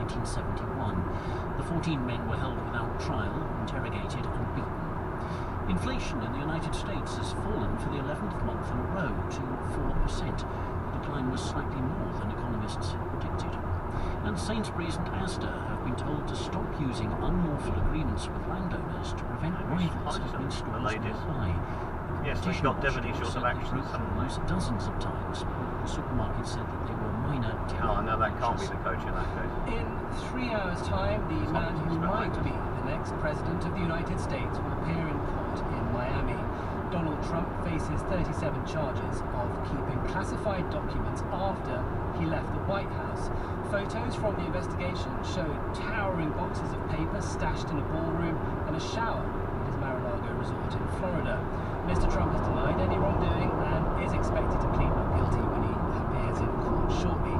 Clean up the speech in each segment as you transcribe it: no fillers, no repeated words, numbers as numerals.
1971. The 14 men were held without trial, interrogated and beaten. Inflation in the United States has fallen for the 11th month in a row to 4%. The decline was slightly more than economists had predicted. And Sainsbury's and Asda have been told to stop using unlawful agreements with landowners to prevent rivals opening stores nearby. Yes, they got Devonshire short of action. Dozens of times. The supermarket said that they were minor. Oh, no, that can't be the coach in that case. In 3 hours' time, the man who might be the next president of the United States will appear in court in Miami. Donald Trump faces 37 charges of keeping classified documents after he left the White House. Photos from the investigation showed towering boxes of paper stashed in a ballroom and a shower at his Mar-a-Lago resort in Florida. Mr. Trump has denied any wrongdoing and is expected to plead not guilty when he appears in court shortly.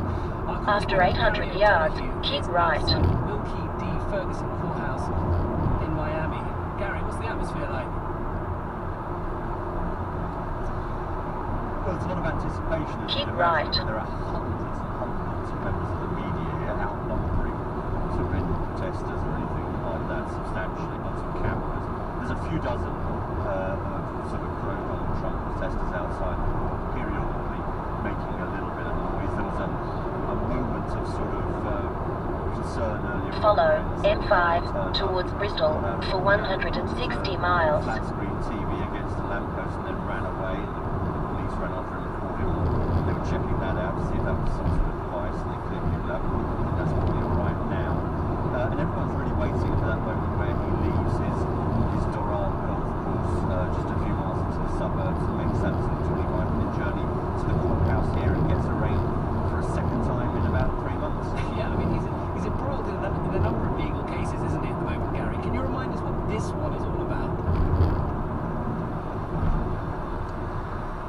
After 800 yards, keep right. Wilkie D. Ferguson Courthouse in Miami. Gary, what's the atmosphere like? Well, there's a lot of anticipation. Keep right. There are hundreds and hundreds of members of the media here outnumbering sort of any protesters or anything like that substantially. Lots of cameras. There's a few dozen sort of pro-Donald Trump protesters outside, periodically making a little bit of noise. There was a moment of sort of concern earlier. Follow M5 towards Bristol for 160 miles. Flat screen TV against the lamppost and then ran away. The police ran after him and caught him. They were checking that out to see if that was some sort of device, and they clearly knew that. That's probably all right now. And everyone's really waiting for that moment where he leaves his Doral golf course just a few miles into the suburbs and makes that sort of 25-minute journey to the courthouse here and gets arraigned for a second time in about 3 months. Yeah, I mean, he's embroiled in a number of legal cases, isn't he, at the moment, Gary? Can you remind us what this one is all about?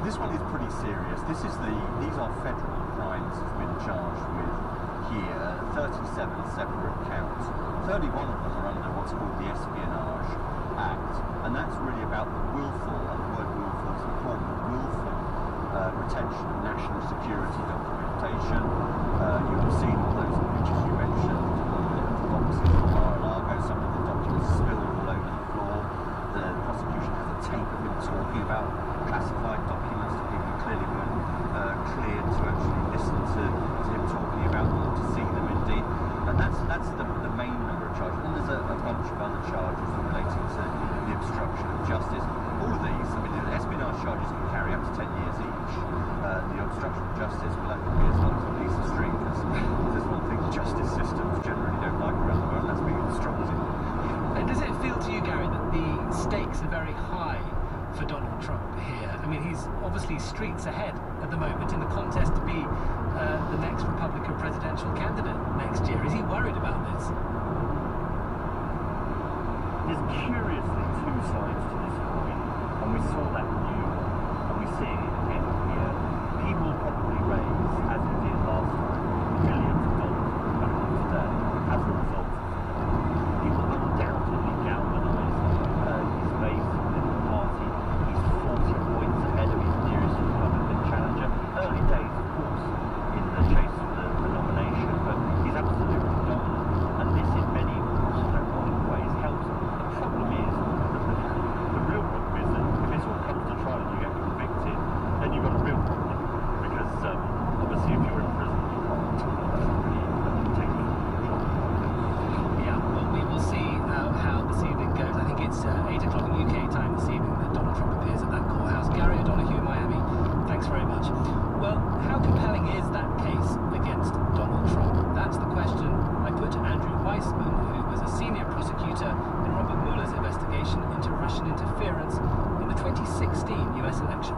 This one is pretty serious. These are federal crimes he's been charged with here. 37 separate counts. 31 of them are under what's called the Espionage Act, and that's really about the willful, and the word willful is important, willful retention of national security documentation. You have seen all those pictures you mentioned, the boxes of Mar-a-Lago, some of the documents spilled all over the floor. The prosecution has a tape of him talking about classified documents that people clearly weren't cleared to actually listen to him talking about them or to see them indeed. And that's the main number of charges. And there's a bunch of other charges relating to the obstruction of justice. All of these, I mean, the espionage charges can carry up to 10 years each. The obstruction of justice, well, that could be as long as a piece of string, because there's one thing justice systems generally don't like around the world, that's being obstructed. And does it feel to you, Gary, that the stakes are very high for Donald Trump here? I mean, he's obviously streets ahead at the moment in the contest to be the next Republican presidential candidate next year. Is he worried about this? There's curiously two sides to this coin, and we saw that in New York, and we see it again here. He will probably raise, as he did last time, millions of dollars back today as a result of it. He will undoubtedly galvanise his base within the party. He's 40 points ahead of his nearest Republican challenger. Early days, of course, in the chase for the nomination, but he's absolutely dominant, and this in many ironic ways helps him. The problem is that the real problem is that if this all comes to trial and you get convicted, then you've got a real problem, because obviously if you're in prison you can't really take control. Yeah, well, we will see how this evening goes. I think it's 8 o'clock UK time this evening that Donald Trump appears at that courthouse. Gary O'Donoghue, Miami, thanks very much. Well, how compelling is that case against Donald Trump? That's the question I put to Andrew Weissman, who was a senior prosecutor in Robert Mueller's investigation into Russian interference in the 2016 US election.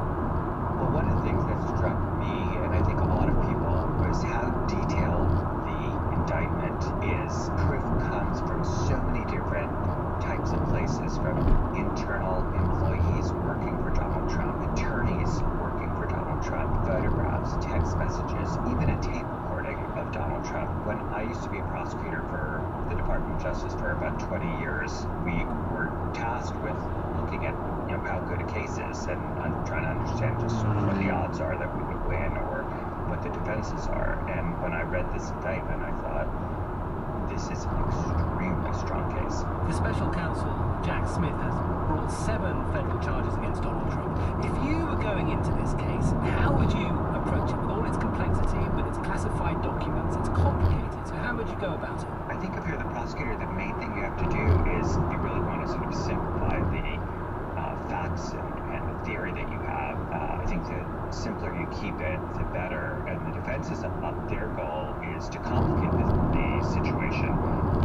Well, one of the things that struck me, and I think a lot of people, was how detailed the indictment is. Proof comes from so many different types of places, from internal employees working for Donald Trump, attorneys working for Donald Trump, photographs, text messages, even a tape recording of Donald Trump. When I used to be a prosecutor for the Department of Justice for about 20 years, we were tasked with looking at how good a case is and trying to understand just sort of what the odds are that we would win or what the defenses are. And when I read this indictment, I thought, Smith has brought 7 federal charges against Donald Trump. If you were going into this case, how would you approach it? With all its complexity, with its classified documents, it's complicated. So how would you go about it? I think if you're the prosecutor, the main thing you have to do is you really want to sort of simplify the facts and the theory that you have. I think the simpler you keep it, the better. And the defense's their goal is to complicate the situation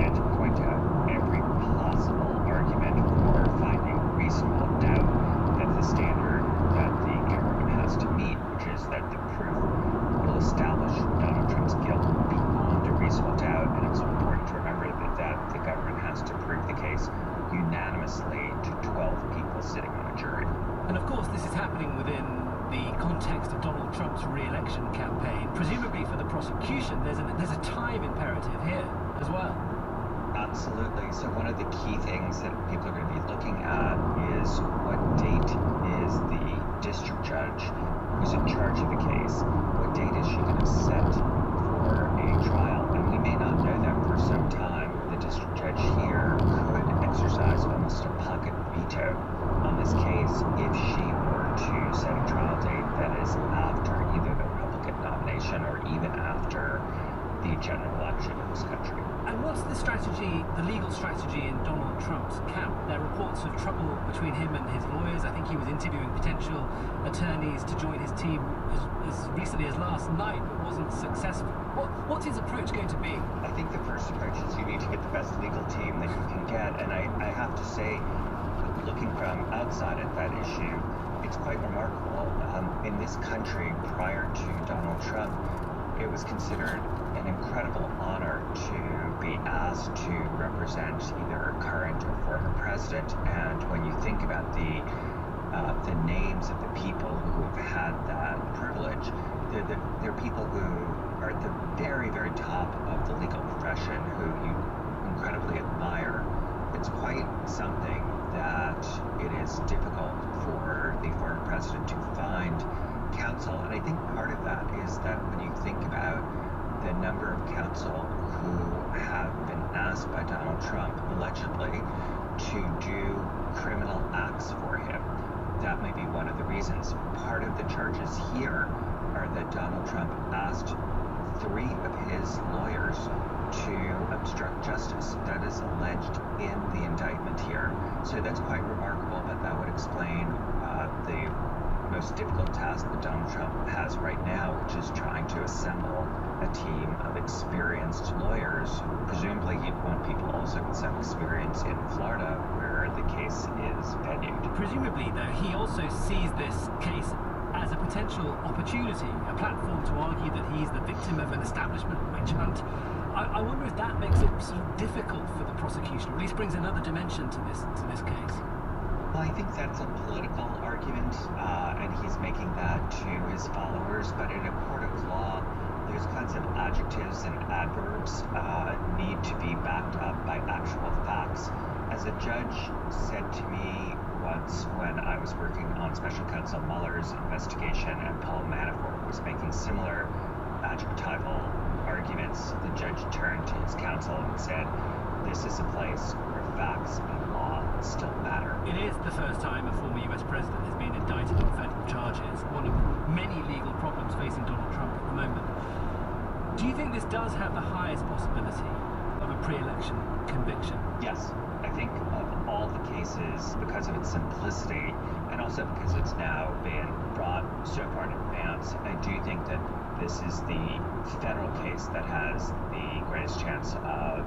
and to point out every possible argument for finding reasonable doubt. That's the standard that the government has to meet, which is that the proof will establish Donald Trump's guilt beyond a reasonable doubt. And it's important to remember that the government has to prove the case unanimously to 12 people sitting on a jury. And of course, this is happening within the context of Donald Trump's re-election campaign. Presumably for the prosecution, there's a time imperative here as well. Absolutely. So one of the key things that people are going to be looking at is what date is the district judge who's in charge of the case, what date is she going to set for a trial? And we may not know that for some time. The district judge here could exercise almost a pocket veto on this case if she were to set a trial date that is after either the Republican nomination or even after the general election in this country. And what's the strategy, the legal strategy in Donald Trump's camp? There are reports of trouble between him and his lawyers. I think he was interviewing potential attorneys to join his team as recently as last night, but wasn't successful. What's his approach going to be? I think the first approach is you need to get the best legal team that you can get. And I have to say, looking from outside at that issue, it's quite remarkable. In this country, prior to Donald Trump, it was considered an incredible honor to be asked to represent either a current or former president. And when you think about the names of the people who have had that privilege, they're people who are at the very, very top of the legal profession who you incredibly admire. It's quite something that it is difficult for the former president to find counsel. And I think part of that is that when you think about the number of counsel who have been asked by Donald Trump, allegedly, to do criminal acts for him, that may be one of the reasons. Part of the charges here are that Donald Trump asked 3 of his lawyers to obstruct justice. That is alleged in the indictment here. So that's quite remarkable, but that would explain the most difficult task that Donald Trump has right now, which is trying to assemble a team of experienced lawyers. Presumably he'd want people also with some experience in Florida, where the case is pending. Presumably, though, he also sees this case as a potential opportunity, a platform to argue that he's the victim of an establishment witch hunt. I wonder if that makes it sort of difficult for the prosecution, or at least brings another dimension to this case. Well, I think that's a political argument, and he's making that to his followers. But in a court of law, those kinds of adjectives and adverbs need to be backed up by actual facts. As a judge said to me once when I was working on Special Counsel Mueller's investigation and Paul Manafort was making similar adjectival arguments, the judge turned to his counsel and said, "This is a place where facts and law still matter." It is the first time a former US president has been indicted on federal charges, one of many legal problems facing Donald Trump at the moment. Do you think this does have the highest possibility of a pre-election conviction? Yes. I think of all the cases, because of its simplicity, and also because it's now been brought so far in advance, I do think that this is the federal case that has the greatest chance of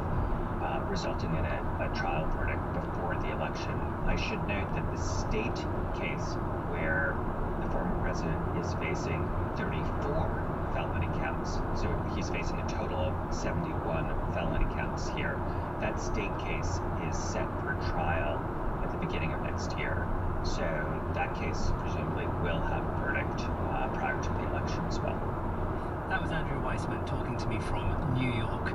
resulting in a trial verdict before the election. I should note that the state case, where the former president is facing 34 felony counts, so he's facing a total of 71 felony counts here, that state case is set for trial at the beginning of next year. So that case presumably will have a verdict prior to the election as well. That was Andrew Weissman talking to me from New York.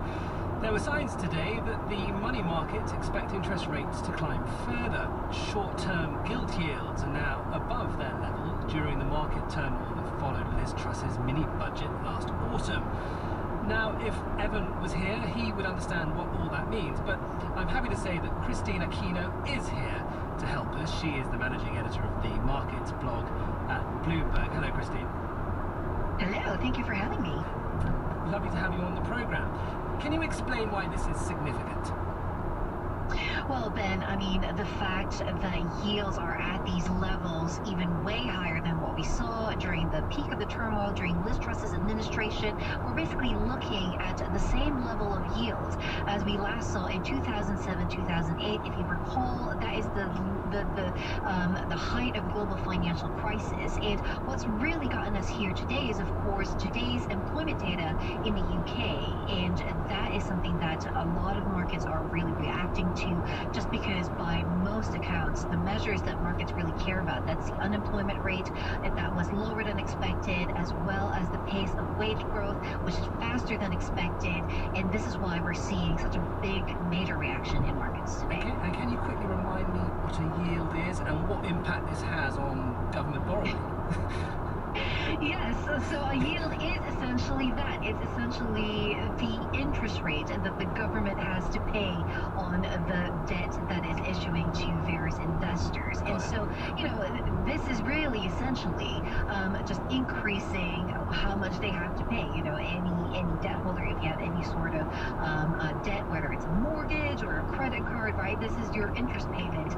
There were signs today that the money markets expect interest rates to climb further. Short-term gilt yields are now above their level during the market turmoil that followed Liz Truss's mini-budget last autumn. Now, if Evan was here, he would understand what all that means, but I'm happy to say that Christine Aquino is here. to help us. She is the managing editor of the Markets blog at Bloomberg. Hello, Christine. Hello, thank you for having me. Lovely to have you on the programme. Can you explain why this is significant? Well, Ben, I mean, the fact that yields are at these levels, even way higher than what we saw during the peak of the turmoil during Liz Truss's administration, we're basically looking at the same level of yields as we last saw in 2007, 2008. If you recall, that is the height of global financial crisis. And what's really gotten us here today is, of course, today's employment data in the UK, and that is something that a lot of markets are really reacting to, just because by most accounts, the measures that markets really care about, that's the unemployment rate, that was lower than expected, as well as the pace of wage growth, which is faster than expected, and this is why we're seeing such a big, major reaction in markets today. Okay, and can you quickly remind me what a yield is and what impact this has on government borrowing? Yes, so a yield is essentially that. It's essentially the interest rate that the government has to pay on the debt that is issuing to various investors. And so, you know, this is really essentially just increasing how much they have to pay. You know, any debt holder, if you have any sort of debt, whether it's a mortgage or a credit card, right, this is your interest payment.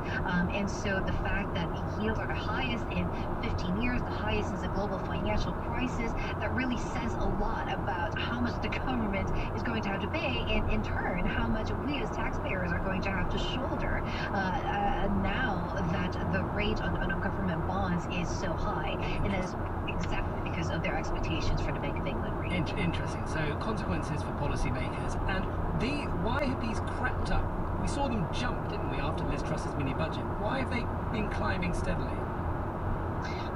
And so the fact that the yields are the highest in 15 years, the highest since the global financial crisis, that really says a lot about how much the government is going to have to pay, and in turn how much we as taxpayers are going to have to shoulder now that the rate on government bonds is so high, and that is exactly because of their expectations for the Bank of England rate. Interesting. So consequences for policymakers, and why have these crept up? We saw them jump, didn't we, after Liz Truss's mini budget? Why have they been climbing steadily?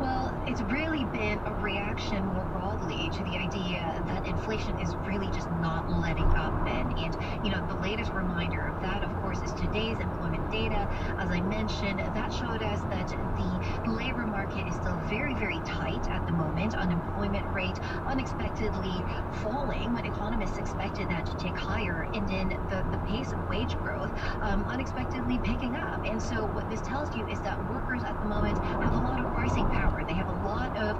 Well, it's really been a reaction more broadly to the idea that inflation is really just not letting up, Ben. And, you know, the latest reminder of that, of course, is today's employment data. As I mentioned, that showed us that the labor market is still very, very tight at the moment. Unemployment rate unexpectedly falling when economists expected that to tick higher. And then the pace of wage growth unexpectedly picking up. And so what this tells you is that workers at the moment have a lot of pricing power. They have a lot of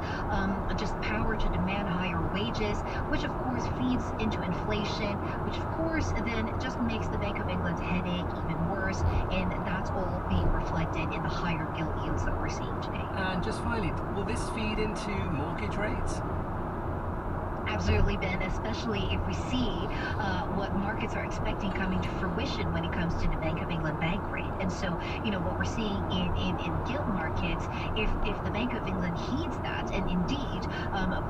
just power to demand higher wages, which of course feeds into inflation, which of course then just makes the Bank of England's headache even worse, and that's all being reflected in the higher gilt yields that we're seeing today. And just finally, will this feed into mortgage rates? Absolutely, Ben, especially if we see what markets are expecting coming to fruition when it comes to the Bank of England bank rate. And so, you know, what we're seeing in gilt markets, if the Bank of England heeds that and indeed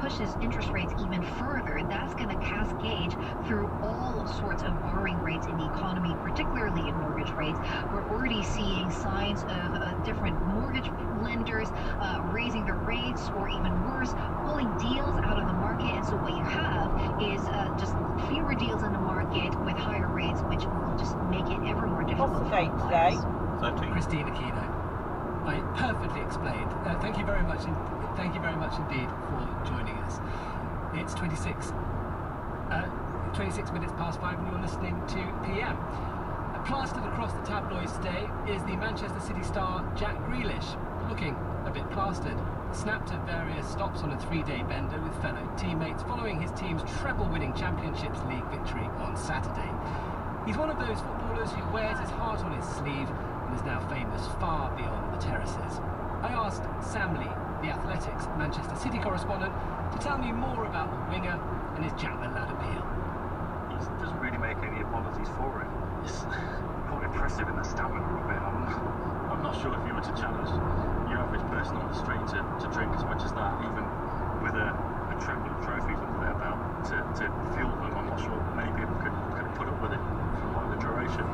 pushes interest rates even further, that's going to cascade through all sorts of borrowing rates in the economy, particularly in mortgage rates. We're already seeing signs of different mortgage lenders raising their rates, or even worse, pulling deals out of the market. And so what you have is just fewer deals in the market with higher rates, which will just make it ever more difficult. What's the date today? 13. Christine Aquino. I perfectly explained. Thank you very much. Thank you very much indeed for joining us. It's 26 minutes past 5, and you're listening to PM. Plastered across the tabloids today is the Manchester City star Jack Grealish, looking a bit plastered. Snapped at various stops on a 3-day bender with fellow teammates following his team's treble-winning Championships League victory on Saturday. He's one of those footballers who wears his heart on his sleeve and is now famous far beyond the terraces. I asked Sam Lee, the Athletics Manchester City correspondent, to tell me more about the winger and his Jack the Lad appeal. He doesn't really make any apologies for it. It's quite impressive in the stamina of it. I'm not sure if you were to challenge your average person on the street to drink as much as that, even with a treble of trophies under their belt, to fuel them. I'm not sure many people could put up with it for like the duration.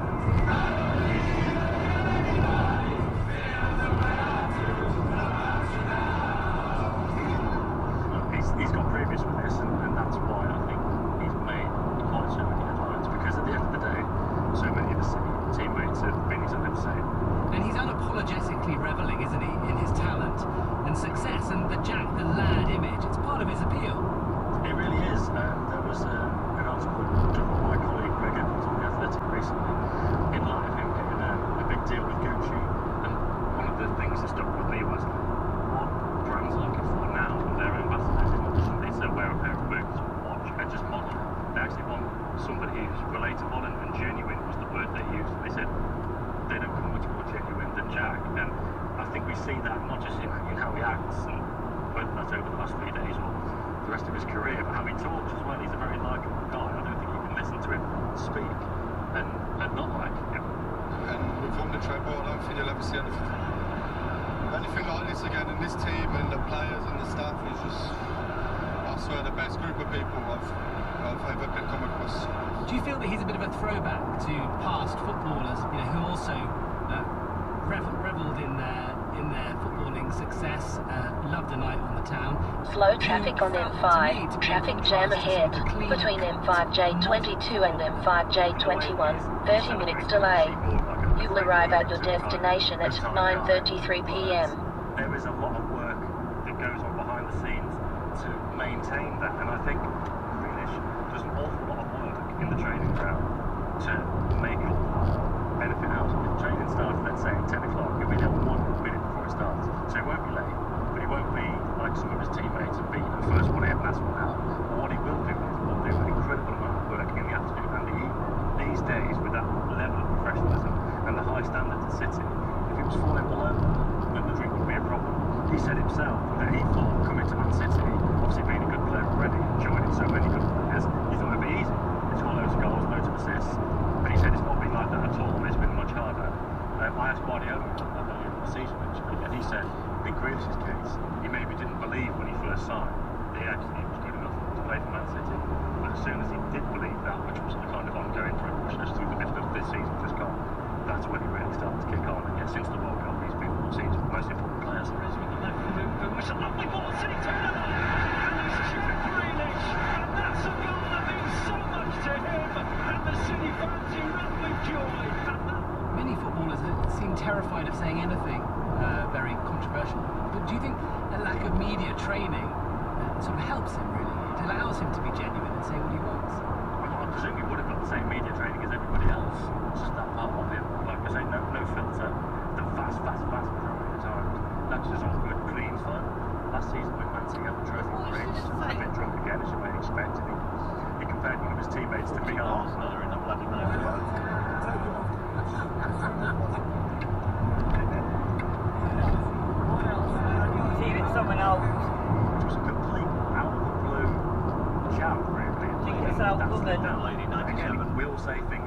He's got previous with this, and that's why I think he's made quite so many headlines, because at the end of the day, so many of his teammates have been exactly the same. never see anything like this again. And this team and the players and the staff is just, I swear, the best group of people I've ever come across. Do you feel that he's a bit of a throwback to past footballers, you know, who also revelled in their footballing success, loved a night on the town? Slow traffic on M5. Traffic jam ahead. Between M5 J22 and M5 J21. 30 minutes delay. You will arrive at your destination at 9:33 p.m. There is a lot of work that goes on behind the scenes to maintain that, and I think Grealish does an awful lot of work in the training ground to make all benefit out. If training starts, let's say at 10 o'clock, he'll be there 1 minute before it starts, so he won't be late, but he won't be like some of his teammates and be the first one in, last one out. But what he will do is he'll do an incredible amount of work in the afternoon and the evening. These days, with that level of professionalism and the high standards at City, if he was falling below that, then the drink would be a problem. He said himself that he thought coming to Man City, obviously being a good player already, joining so many good players, he thought it would be easy. He's got loads of goals, loads of assists, but he said it's not been like that at all, and it's been much harder. I asked Guardiola about that earlier in the season, actually, and he said, in Grealish's case, he maybe didn't believe when he first signed that he actually was good enough to play for Man City, but as soon as he did believe that, which was the kind of ongoing process through the midst of this season just gone, that's when he really started to kick on. And yet, since the World Cup, he's been one of the most important players there is. It's a lovely ball, City turn it on, and it's Jack Grealish, and that's a goal that means so much to him, and the City fans erupt with joy. Many footballers seem terrified of saying anything very controversial, but do you think a lack of media training sort of helps him, really? It allows him to be genuine and say what he wants? Well, I presume he would have got the same media training as everybody else. It's just that part of him. Like I say, no filter. The vast majority of the time, that's just all good, clean fun. Last season when Man City had the trophy parade, he was a bit drunk again, as you may expect. He compared one of his teammates to me. Another in the bloody motorway. Someone else. Which was a complete out of the blue shout, really. Think it's out That's woman. that lady, 97. Again, we all say things